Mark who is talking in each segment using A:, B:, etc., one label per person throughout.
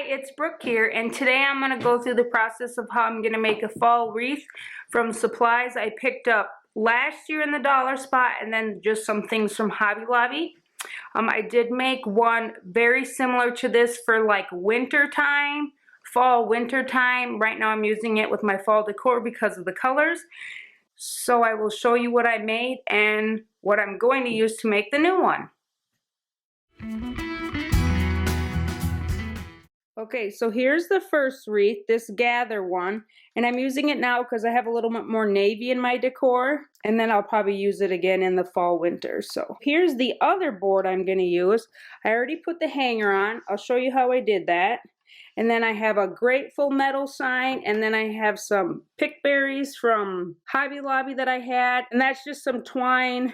A: it's Brooke here, and today I'm going to go through the process of how I'm going to make a fall wreath from supplies I picked up last year in the dollar spot, and then just some things from Hobby Lobby. I did make one very similar to this for like winter time, fall winter time. Right now I'm using it with my fall decor because of the colors. So I will show you what I made and what I'm going to use to make the new one. Okay, so here's the first wreath, this gather one, and I'm using it now because I have a little bit more navy in my decor, and then I'll probably use it again in the fall winter. So here's the other board I'm going to use. I already put the hanger on. I'll show you how I did that. And then I have a grateful metal sign, and then I have some pickberries from Hobby Lobby that I had, and that's just some twine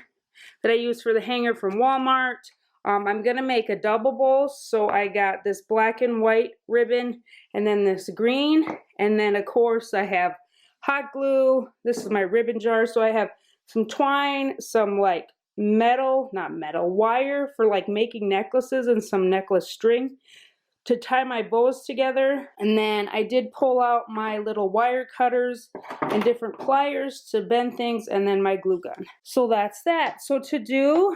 A: that I used for the hanger from Walmart. I'm going to make a double bowl, so I got this black and white ribbon and then this green, and then of course I have hot glue. This is my ribbon jar, so I have some twine, some like wire for like making necklaces, and some necklace string to tie my bows together. And then I did pull out my little wire cutters and different pliers to bend things, and then my glue gun. So that's that. So to do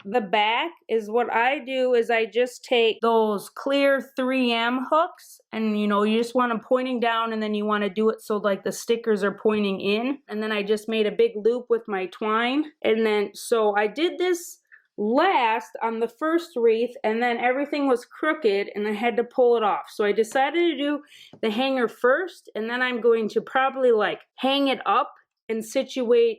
A: the back is what I do is I just take those clear 3M hooks, and you just want them pointing down, and then you want to do it so like the stickers are pointing in, and then I just made a big loop with my twine. And then so I did this last on the first wreath, and then everything was crooked and I had to pull it off. So I decided to do the hanger first, and then I'm going to probably like hang it up and situate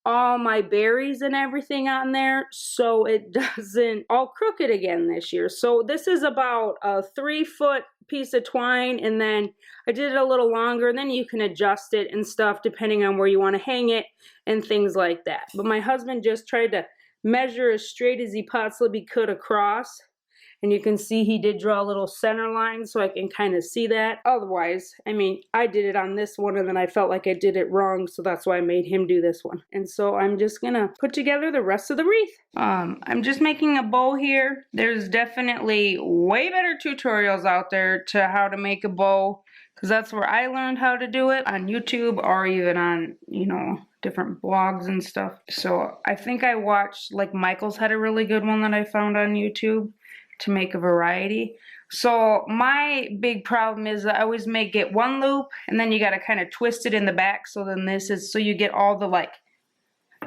A: all my berries and everything on there so it doesn't all crooked again this year. So this is about a 3-foot piece of twine, and then I did it a little longer, and then you can adjust it and stuff depending on where you want to hang it and things like that. But my husband just tried to measure as straight as he possibly could across, and you can see he did draw a little center line, so I can kind of see that. Otherwise, I mean, I did it on this one and then I felt like I did it wrong, so that's why I made him do this one. And so I'm just gonna put together the rest of the wreath. I'm just making a bow here. There's definitely way better tutorials out there to how to make a bow, because that's where I learned how to do it, on YouTube or even on, different blogs and stuff. So I think I watched, like, Michael's had a really good one that I found on YouTube to make a variety. So my big problem is that I always get one loop, and then you got to kind of twist it in the back, so then so you get all the, like,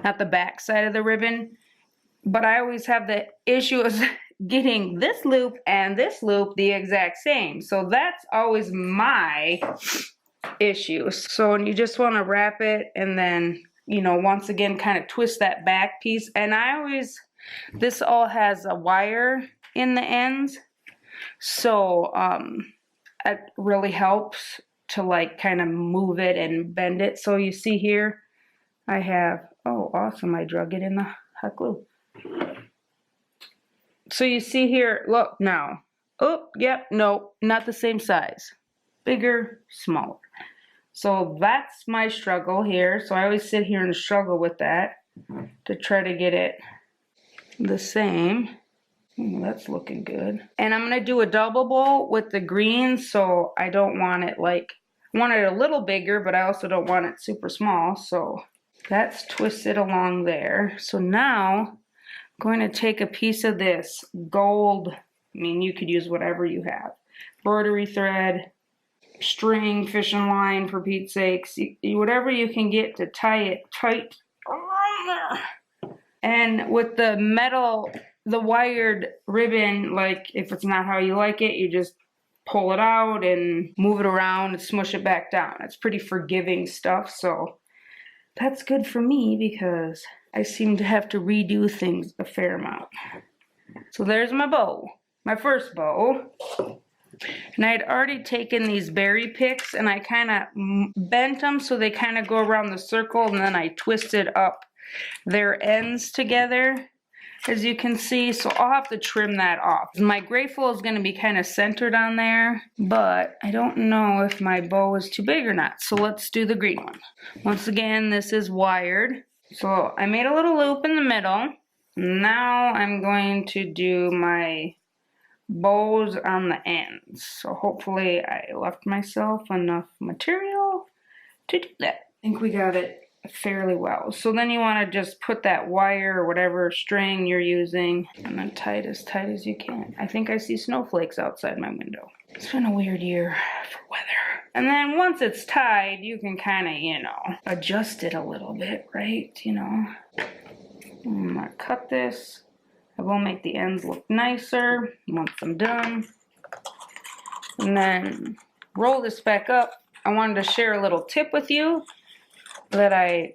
A: not the back side of the ribbon, but I always have the issue of getting this loop and this loop the exact same. So that's always my issue. So you just want to wrap it, and then once again kind of twist that back piece. And this all has a wire in the ends, so it really helps to like kind of move it and bend it. So you see here I have, oh awesome, I drug it in the hot glue. So you see here, look now, oh yep, no, not the same size, bigger, smaller. So that's my struggle here. So I always sit here and struggle with that to try to get it the same. That's looking good. And I'm going to do a double bowl with the green, so I don't want it I want it a little bigger, but I also don't want it super small. So that's twisted along there. So now I'm going to take a piece of this gold, I mean you could use whatever you have, embroidery thread, string, fishing line for Pete's sakes, whatever you can get to tie it tight around there. And with the metal, the wired ribbon, like if it's not how you like it, you just pull it out and move it around and smush it back down. It's pretty forgiving stuff, so that's good for me because I seem to have to redo things a fair amount. So there's my bow, my first bow. And I had already taken these berry picks and I kind of bent them so they kind of go around the circle, and then I twisted up their ends together, as you can see. So I'll have to trim that off. My grateful is going to be kind of centered on there, but I don't know if my bow is too big or not. So let's do the green one. Once again, this is wired. So I made a little loop in the middle. Now I'm going to do my bows on the ends. So hopefully I left myself enough material to do that. I think we got it fairly well. So then you want to just put that wire or whatever string you're using and then tie it as tight as you can. I think I see snowflakes outside my window. It's been a weird year for weather. And then once it's tied, you can kind of, you know, adjust it a little bit, right? You know, I'm gonna cut this. I will make the ends look nicer once I'm done. And then roll this back up. I wanted to share a little tip with you that I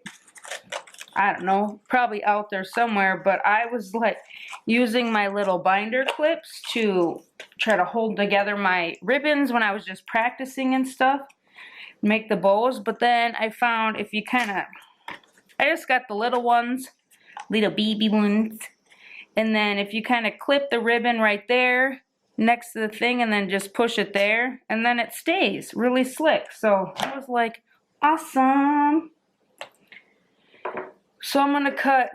A: don't know, probably out there somewhere, but I was like using my little binder clips to try to hold together my ribbons when I was just practicing and stuff, make the bows. But then I found if you kind of, I just got the little ones, little baby ones, and then if you kind of clip the ribbon right there next to the thing and then just push it there, and then it stays really slick. So I was like, awesome. So I'm gonna cut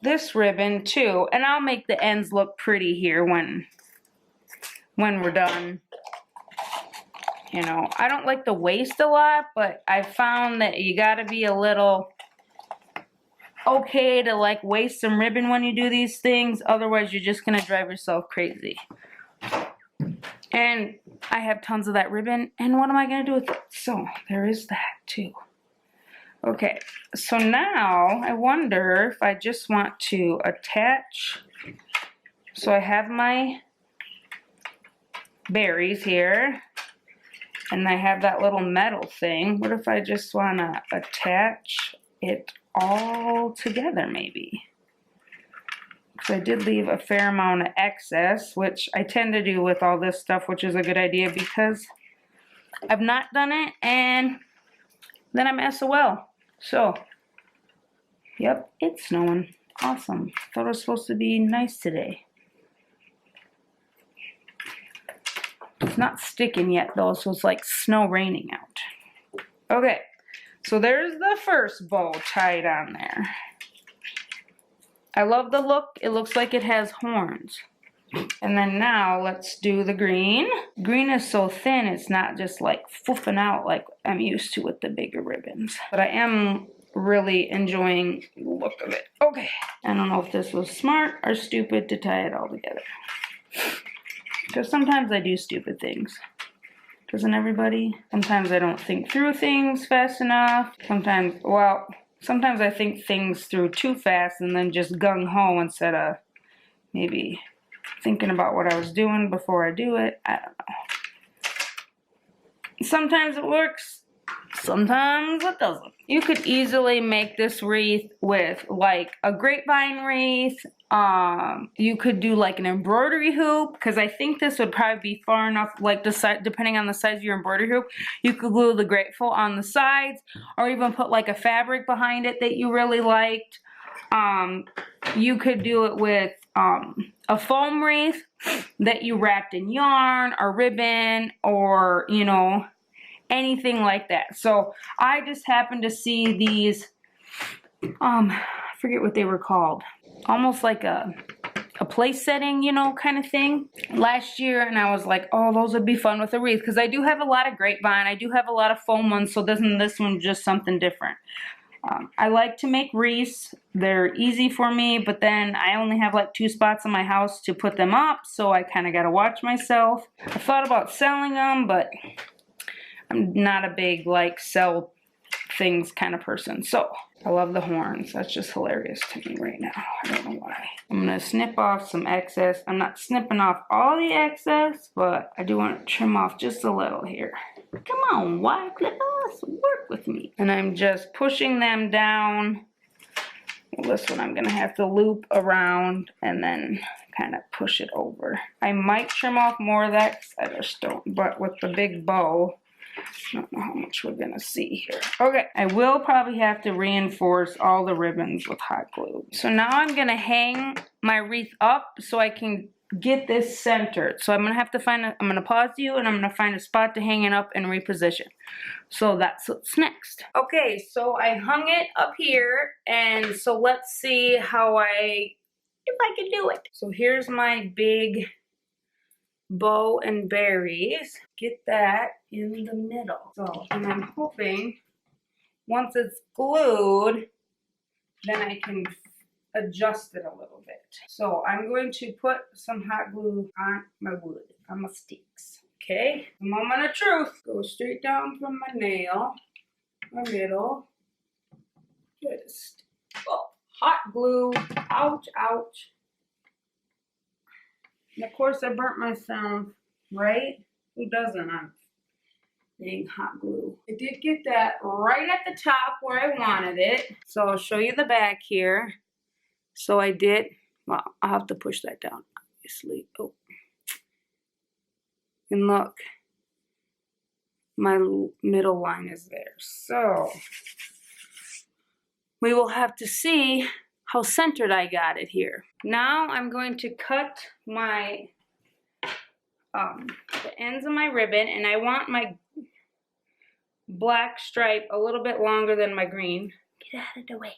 A: this ribbon too, and I'll make the ends look pretty here when we're done. You know, I don't like to waste a lot, but I found that you gotta be a little okay to like waste some ribbon when you do these things, otherwise you're just gonna drive yourself crazy. And I have tons of that ribbon, and what am I gonna do with it? So there is that too. Okay, so now I wonder if I just want to attach, so I have my berries here, and I have that little metal thing. What if I just want to attach it all together maybe? Because I did leave a fair amount of excess, which I tend to do with all this stuff, which is a good idea because I've not done it, and then I'm SOL. So, yep, it's snowing. Awesome. Thought it was supposed to be nice today. It's not sticking yet though, so it's like snow raining out. Okay, so there's the first bow tied on there. I love the look. It looks like it has horns. And then now let's do the green. Green is so thin, it's not just like foofing out like I'm used to with the bigger ribbons. But I am really enjoying the look of it. Okay, I don't know if this was smart or stupid to tie it all together. Because sometimes I do stupid things. Doesn't everybody? Sometimes I don't think through things fast enough. Sometimes, well, sometimes I think things through too fast and then just gung-ho instead of maybe thinking about what I was doing before I do it. I don't know. Sometimes it works, sometimes it doesn't. You could easily make this wreath with like a grapevine wreath. You could do like an embroidery hoop, because I think this would probably be far enough, like depending on the size of your embroidery hoop. You could glue the grateful on the sides, or even put like a fabric behind it that you really liked. You could do it with a foam wreath that you wrapped in yarn or ribbon, or, you know, anything like that. So I just happened to see these, I forget what they were called, almost like a place setting, you know, kind of thing last year, and I was like, oh, those would be fun with a wreath, because I do have a lot of grapevine, I do have a lot of foam ones, so doesn't this one just something different? I like to make wreaths. They're easy for me, but then I only have like 2 spots in my house to put them up, so I kind of got to watch myself. I thought about selling them, but I'm not a big like sell things kind of person. So I love the horns. That's just hilarious to me right now. I don't know why. I'm going to snip off some excess. I'm not snipping off all the excess, but I do want to trim off just a little here. Come on, wire clippers, work with me. And I'm just pushing them down. Well, this one I'm going to have to loop around and then kind of push it over. I might trim off more of that, because I just don't. But with the big bow, I don't know how much we're going to see here. Okay, I will probably have to reinforce all the ribbons with hot glue. So now I'm going to hang my wreath up so I can get this centered. So I'm going to have to find I'm going to pause you, and I'm going to find a spot to hang it up and reposition. So that's what's next. Okay, so I hung it up here, and so let's see if I can do it. So here's my big bow and berries. Get that in the middle. So, and I'm hoping once it's glued, then I can adjust it a little bit. So I'm going to put some hot glue on my wood, on my sticks. Okay, moment of truth. Go straight down from my nail, my middle. Just, oh, hot glue. Ouch, ouch. And of course I burnt myself, right? Who doesn't on dang hot glue? I did get that right at the top where I wanted it. So I'll show you the back here. So I did, well, I'll have to push that down, obviously. Oh. And look, my middle line is there. So we will have to see how centered I got it here. Now I'm going to cut my, the ends of my ribbon, and I want my black stripe a little bit longer than my green. Get out of the way.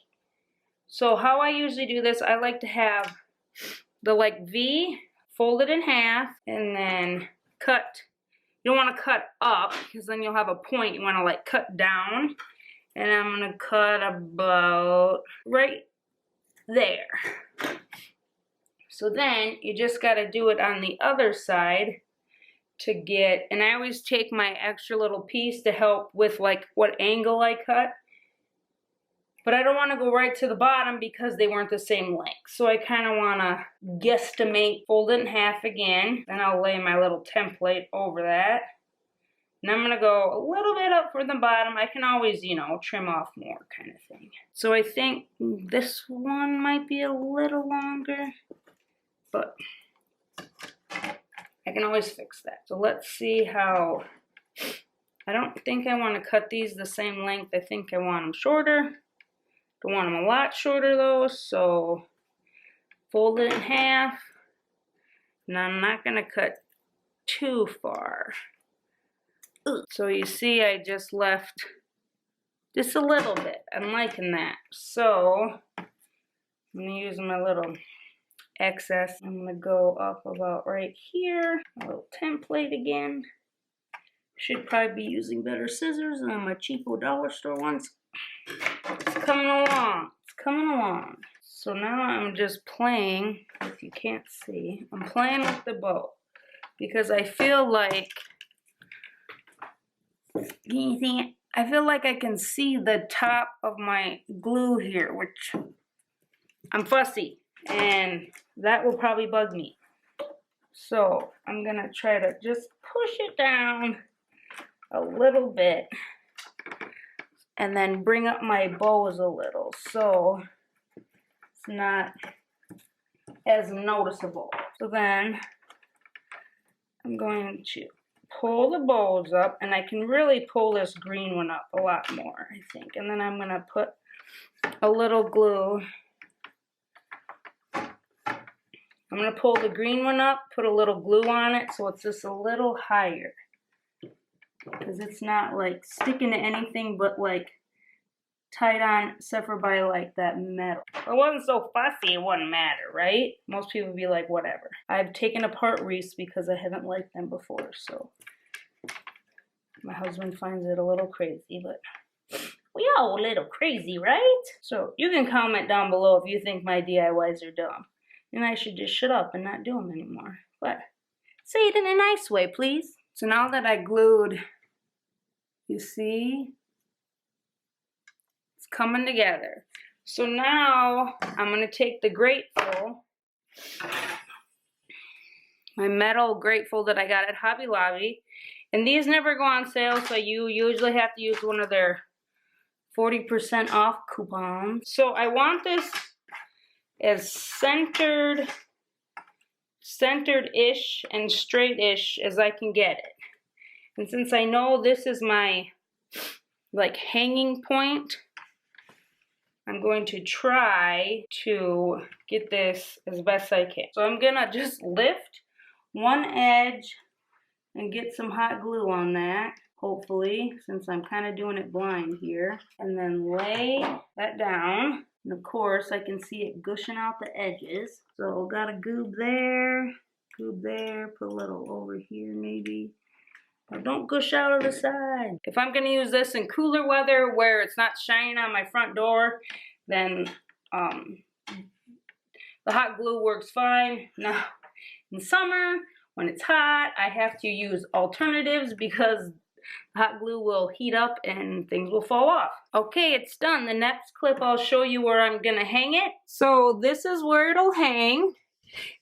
A: So how I usually do this, I like to have the like V folded in half and then cut. You don't want to cut up because then you'll have a point. You want to like cut down. And I'm going to cut about right there. So then you just got to do it on the other side to get, and I always take my extra little piece to help with like what angle I cut. But I don't want to go right to the bottom because they weren't the same length. So I kind of want to guesstimate, fold it in half again. Then I'll lay my little template over that. And I'm going to go a little bit up for the bottom. I can always, you know, trim off more kind of thing. So I think this one might be a little longer. But I can always fix that. So let's see how... I don't think I want to cut these the same length. I think I want them shorter. Don't want them a lot shorter though, so fold it in half. And I'm not going to cut too far. So you see I just left just a little bit. I'm liking that. So I'm going to use my little excess. I'm going to go up about right here. A little template again. Should probably be using better scissors than my cheapo dollar store ones. It's coming along. It's coming along. So now I'm just playing, if you can't see, I'm playing with the bow. Because I feel like, I feel like I can see the top of my glue here, which I'm fussy. And that will probably bug me. So I'm going to try to just push it down a little bit. And then bring up my bows a little so it's not as noticeable. So then I'm going to pull the bows up, and I can really pull this green one up a lot more, I think. And then I'm going to put a little glue. I'm going to pull the green one up, put a little glue on it so it's just a little higher. Because it's not like sticking to anything but like tied on except for by like that metal. If it wasn't so fussy, it wouldn't matter, right? Most people would be like, whatever. I've taken apart wreaths because I haven't liked them before, so my husband finds it a little crazy, but we all a little crazy, right? So you can comment down below if you think my DIYs are dumb. And I should just shut up and not do them anymore. But say it in a nice way, please. So now that I glued, you see, it's coming together. So now I'm going to take the grateful, my metal grateful that I got at Hobby Lobby. And these never go on sale, so you usually have to use one of their 40% off coupons. So I want this as centered-ish and straight-ish as I can get it. And since I know this is my like hanging point, I'm going to try to get this as best I can. So I'm gonna just lift one edge and get some hot glue on that, hopefully, since I'm kind of doing it blind here. And then lay that down. And of course, I can see it gushing out the edges. So got a goob there, tube there, put a little over here maybe. Now don't gush out of the side. If I'm gonna use this in cooler weather where it's not shining on my front door, then the hot glue works fine. Now, in summer, when it's hot, I have to use alternatives because hot glue will heat up and things will fall off. Okay, it's done. The next clip, I'll show you where I'm gonna hang it. So this is where it'll hang,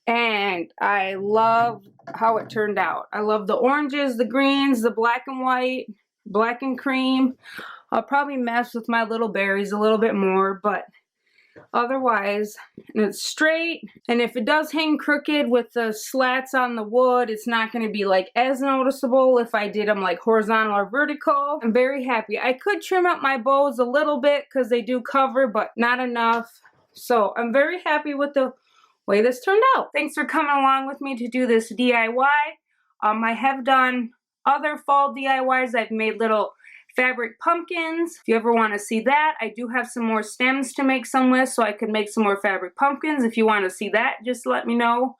A: and I love how it turned out. I love the oranges, the greens, the black and white, black and cream. I'll probably mess with my little berries a little bit more, but otherwise, and it's straight. And if it does hang crooked with the slats on the wood, it's not going to be like as noticeable if I did them like horizontal or vertical. I'm very happy. I could trim up my bows a little bit because they do cover, but not enough. So I'm very happy with the way this turned out. Thanks for coming along with me to do this DIY. I have done other fall DIYs. I've made little fabric pumpkins. If you ever want to see that, I do have some more stems to make some with, so I could make some more fabric pumpkins. If you want to see that, just let me know.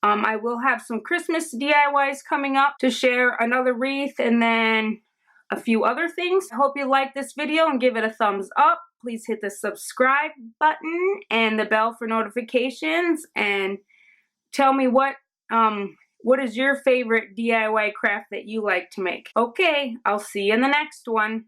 A: I will have some Christmas DIYs coming up to share, another wreath, and then a few other things. I hope you like this video and give it a thumbs up. Please hit the subscribe button and the bell for notifications, and tell me what is your favorite DIY craft that you like to make. Okay, I'll see you in the next one.